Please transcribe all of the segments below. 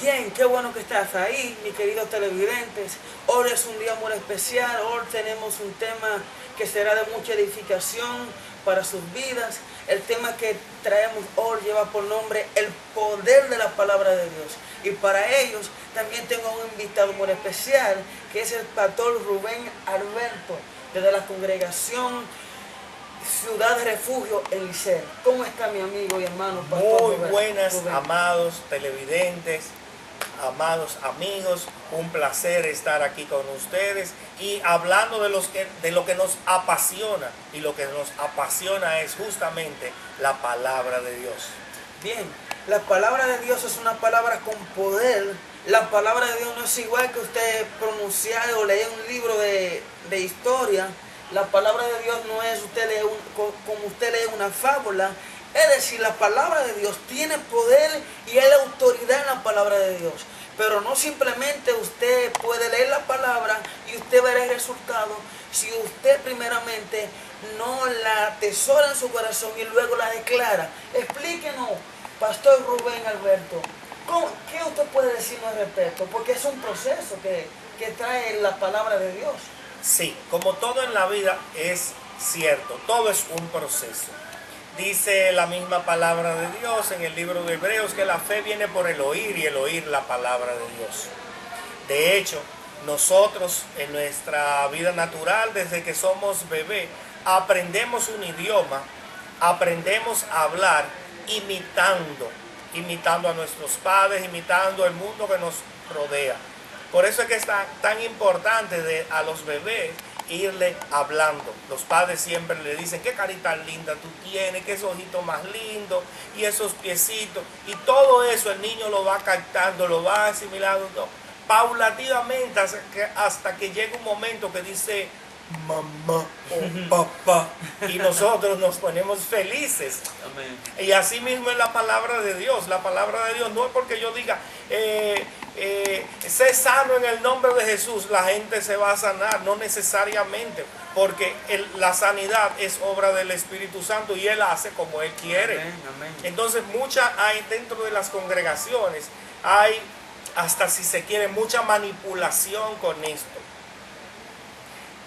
Bien, qué bueno que estás ahí, mis queridos televidentes. Hoy es un día muy especial. Hoy tenemos un tema que será de mucha edificación para sus vidas. El tema que traemos hoy lleva por nombre el poder de la palabra de Dios. Y para ellos también tengo un invitado muy especial, que es el pastor Rubén Alberto, desde la congregación Ciudad de Refugio en Liceo. ¿Cómo está mi amigo y hermano pastor Muy Rubén? buenas, Rubén. amados televidentes, amados amigos, un placer estar aquí con ustedes y hablando de lo que nos apasiona, y lo que nos apasiona es justamente la palabra de Dios. Bien, la palabra de Dios es una palabra con poder. La palabra de Dios no es igual que usted pronunciar o leer un libro de historia. La palabra de Dios no es como usted lee una fábula. Es decir, la palabra de Dios tiene poder y hay autoridad en la palabra de Dios. Pero no simplemente usted puede leer la palabra y usted verá el resultado si usted primeramente no la atesora en su corazón y luego la declara. Explíquenos, pastor Rubén Alberto, ¿qué usted puede decirnos al respecto? Porque es un proceso que trae la palabra de Dios. Sí, como todo en la vida es cierto, todo es un proceso. Dice la misma palabra de Dios en el libro de Hebreos que la fe viene por el oír y el oír la palabra de Dios. De hecho, nosotros en nuestra vida natural, desde que somos bebé, aprendemos un idioma, aprendemos a hablar imitando a nuestros padres, imitando el mundo que nos rodea. Por eso es que es tan importante a los bebés irle hablando. Los padres siempre le dicen, qué carita linda tú tienes, qué ojito más lindo, y esos piecitos, y todo eso el niño lo va captando, lo va asimilando paulatinamente hasta que llega un momento que dice mamá o papá, y nosotros nos ponemos felices. Amén. Y así mismo es la palabra de Dios. La palabra de Dios no es porque yo diga sé sano en el nombre de Jesús, la gente se va a sanar, no necesariamente, porque la sanidad es obra del Espíritu Santo y Él hace como Él quiere. Amén, amén. Entonces hay dentro de las congregaciones, hay hasta si se quiere mucha manipulación con esto.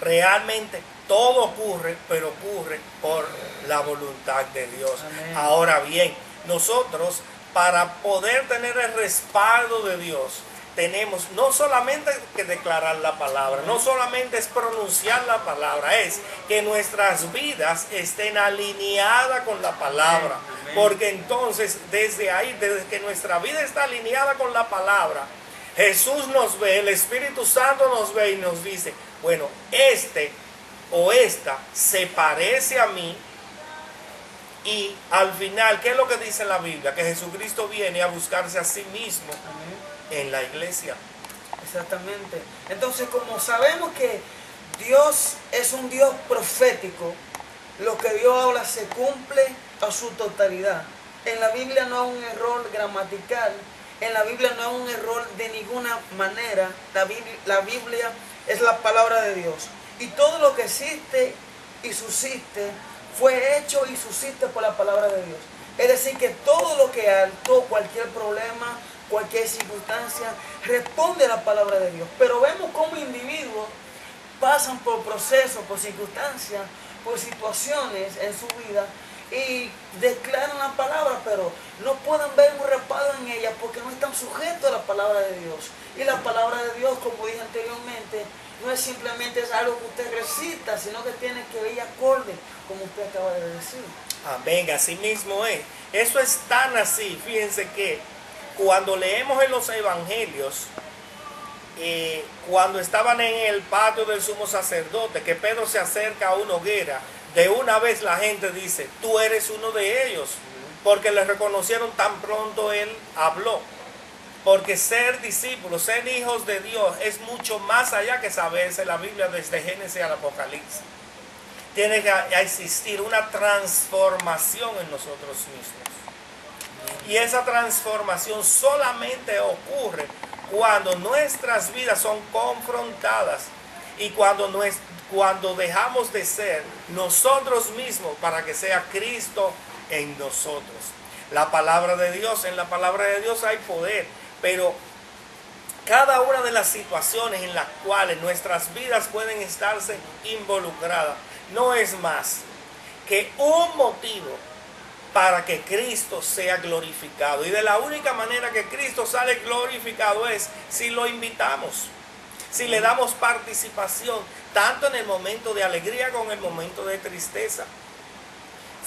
Realmente todo ocurre, pero ocurre por la voluntad de Dios. Amén. Ahora bien, nosotros para poder tener el respaldo de Dios, tenemos no solamente que declarar la palabra, no solamente es pronunciar la palabra, es que nuestras vidas estén alineadas con la palabra. Amén. Porque entonces desde ahí, desde que nuestra vida está alineada con la palabra, Jesús nos ve, el Espíritu Santo nos ve y nos dice, bueno, este o esta se parece a mí. Y al final, ¿qué es lo que dice la Biblia? Que Jesucristo viene a buscarse a sí mismo. Amén. En la iglesia. Exactamente. Entonces, como sabemos que Dios es un Dios profético, lo que Dios habla se cumple a su totalidad. En la Biblia no hay un error gramatical, en la Biblia no hay un error de ninguna manera. La Biblia es la palabra de Dios. Y todo lo que existe y subsiste fue hecho y subsiste por la palabra de Dios. Es decir, que todo lo que hay, cualquier problema, cualquier circunstancia, responde a la palabra de Dios. Pero vemos cómo individuos pasan por procesos, por circunstancias, por situaciones en su vida y declaran la palabra, pero no pueden ver un respaldo en ella porque no están sujetos a la palabra de Dios. Y la palabra de Dios, como dije anteriormente, no es simplemente algo que usted recita, sino que tiene que ir acorde, como usted acaba de decir. Amén, así mismo es. Eso es tan así, fíjense que cuando leemos en los evangelios, cuando estaban en el patio del sumo sacerdote, que Pedro se acerca a una hoguera, de una vez la gente dice, tú eres uno de ellos, porque le reconocieron tan pronto él habló. Porque ser discípulos, ser hijos de Dios es mucho más allá que saberse la Biblia desde Génesis al Apocalipsis. Tiene que existir una transformación en nosotros mismos. Y esa transformación solamente ocurre cuando nuestras vidas son confrontadas y cuando dejamos de ser nosotros mismos para que sea Cristo en nosotros. La palabra de Dios, en la palabra de Dios hay poder. pero cada una de las situaciones en las cuales nuestras vidas pueden estarse involucradas no es más que un motivo para que Cristo sea glorificado. Y de la única manera que Cristo sale glorificado es si lo invitamos, si le damos participación, tanto en el momento de alegría como en el momento de tristeza.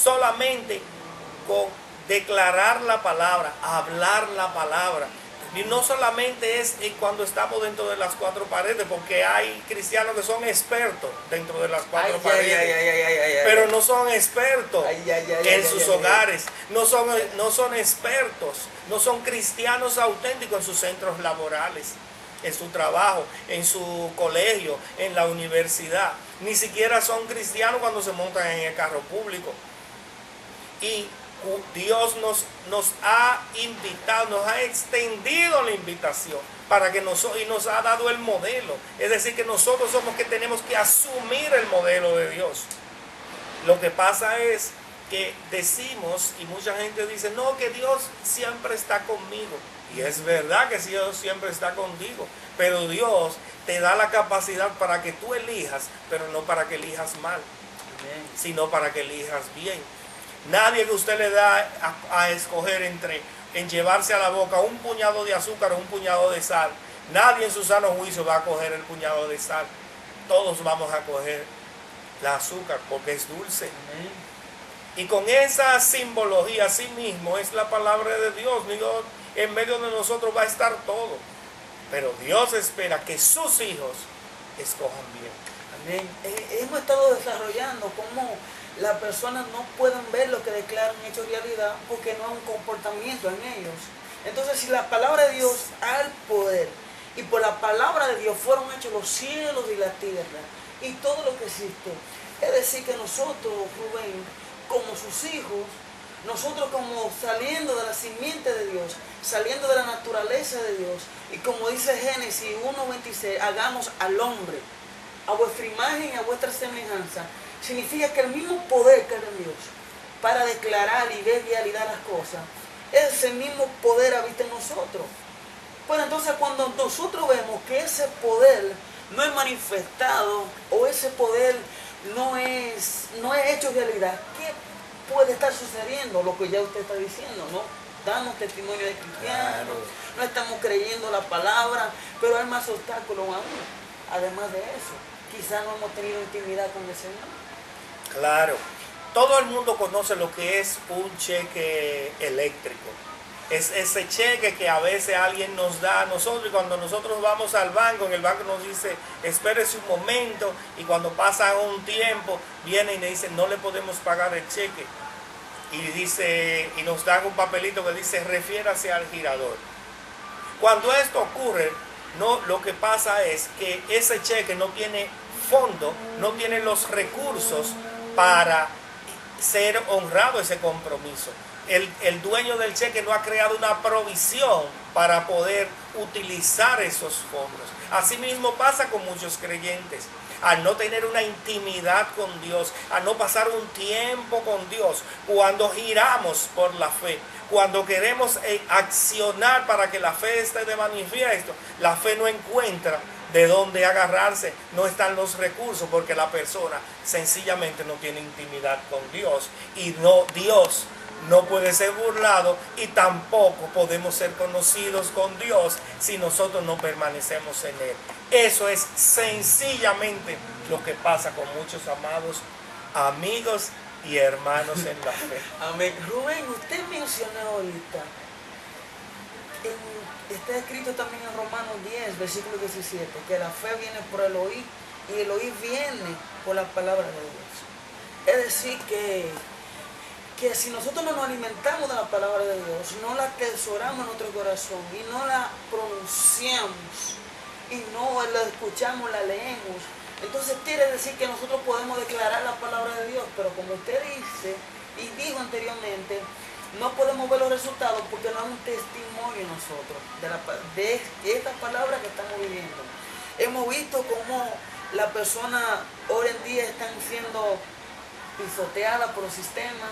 Solamente con declarar la palabra, hablar la palabra. Y no solamente es cuando estamos dentro de las cuatro paredes, porque hay cristianos que son expertos dentro de las cuatro paredes, pero no son expertos en sus hogares, no son expertos, no son cristianos auténticos en sus centros laborales, en su trabajo, en su colegio, en la universidad. Ni siquiera son cristianos cuando se montan en el carro público. Y Dios nos ha invitado, nos ha extendido la invitación para que y nos ha dado el modelo. Es decir, que nosotros somos que tenemos que asumir el modelo de Dios. Lo que pasa es que decimos, y mucha gente dice, no, que Dios siempre está conmigo. Y es verdad que Dios siempre está contigo, pero Dios te da la capacidad para que tú elijas, pero no para que elijas mal, sino para que elijas bien. Nadie que usted le da a escoger en llevarse a la boca un puñado de azúcar o un puñado de sal. Nadie en su sano juicio va a coger el puñado de sal. Todos vamos a coger la azúcar porque es dulce. Amén. Y con esa simbología, así mismo, es la palabra de Dios. Dios en medio de nosotros va a estar todo. Pero Dios espera que sus hijos escojan bien. Amén. Hemos estado desarrollando cómo las personas no pueden ver lo que declaran hecho realidad porque no hay un comportamiento en ellos. Entonces, si la palabra de Dios ha el poder y por la palabra de Dios fueron hechos los cielos y la tierra y todo lo que existe, es decir que nosotros, Rubén, como sus hijos, nosotros como saliendo de la simiente de Dios, saliendo de la naturaleza de Dios, y como dice Génesis 1:26, hagamos al hombre a vuestra imagen y a vuestra semejanza. Significa que el mismo poder que es de Dios para declarar y ver realidad las cosas, ese mismo poder habita en nosotros. Pues entonces cuando nosotros vemos que ese poder no es manifestado o ese poder no es hecho realidad, ¿qué puede estar sucediendo? Lo que ya usted está diciendo, ¿no? Damos testimonio de cristianos, claro. No estamos creyendo la palabra, pero hay más obstáculos aún. Además de eso, quizás no hemos tenido intimidad con el Señor. Claro, todo el mundo conoce lo que es un cheque eléctrico. Es ese cheque que a veces alguien nos da a nosotros y cuando nosotros vamos al banco, en el banco nos dice, espérese un momento, y cuando pasa un tiempo, viene y nos dice, no le podemos pagar el cheque. Y nos dan un papelito que dice, refiérase al girador. Cuando esto ocurre, lo que pasa es que ese cheque no tiene fondo, no tiene los recursos para ser honrado ese compromiso. El dueño del cheque no ha creado una provisión para poder utilizar esos fondos. Asimismo pasa con muchos creyentes. Al no tener una intimidad con Dios, al no pasar un tiempo con Dios, cuando giramos por la fe, cuando queremos accionar para que la fe esté de manifiesto, la fe no encuentra de dónde agarrarse, no están los recursos porque la persona sencillamente no tiene intimidad con Dios y Dios no puede ser burlado y tampoco podemos ser conocidos con Dios si nosotros no permanecemos en Él. Eso es sencillamente lo que pasa con muchos amados amigos y hermanos en la fe. Amén. Rubén, usted mencionó ahorita, está escrito también en Romanos 10, versículo 17, que la fe viene por el oír y el oír viene por la palabra de Dios. Es decir que si nosotros no nos alimentamos de la palabra de Dios, no la atesoramos en nuestro corazón y no la pronunciamos y no la escuchamos, la leemos, entonces quiere decir que nosotros podemos declarar la palabra de Dios, pero como usted dice y dijo anteriormente, no podemos ver los resultados porque no hay un testimonio en nosotros de esta palabra que estamos viviendo. Hemos visto cómo las personas hoy en día están siendo pisoteadas por los sistemas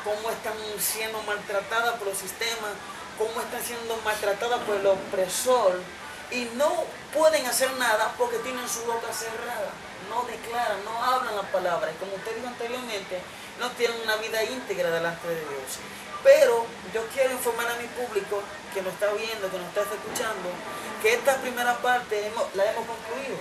cómo están siendo maltratadas por los sistemas, cómo están siendo maltratadas por el opresor, y no pueden hacer nada porque tienen su boca cerrada, no declaran, no hablan la palabra, y como usted dijo anteriormente, no tienen una vida íntegra delante de Dios. Pero yo quiero informar a mi público que nos está viendo, que nos está escuchando, que esta primera parte la hemos concluido,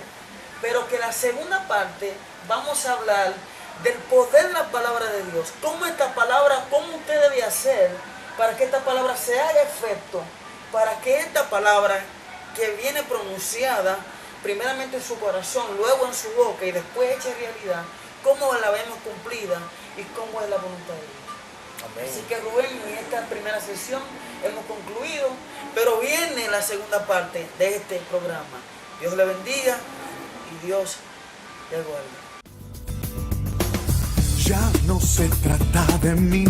pero que la segunda parte vamos a hablar del poder de la palabra de Dios, cómo esta palabra, cómo usted debe hacer para que esta palabra se haga efecto, para que esta palabra que viene pronunciada primeramente en su corazón, luego en su boca y después hecha realidad, cómo la vemos cumplida y cómo es la voluntad de Dios. Amén. Así que Rubén, en esta primera sesión hemos concluido, pero viene la segunda parte de este programa. Dios le bendiga y Dios le guarde. Ya no se trata de mí,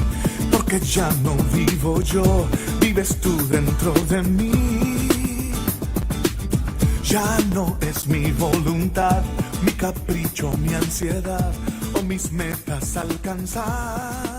porque ya no vivo yo, vives tú dentro de mí. Ya no es mi voluntad, mi capricho, mi ansiedad o mis metas alcanzar.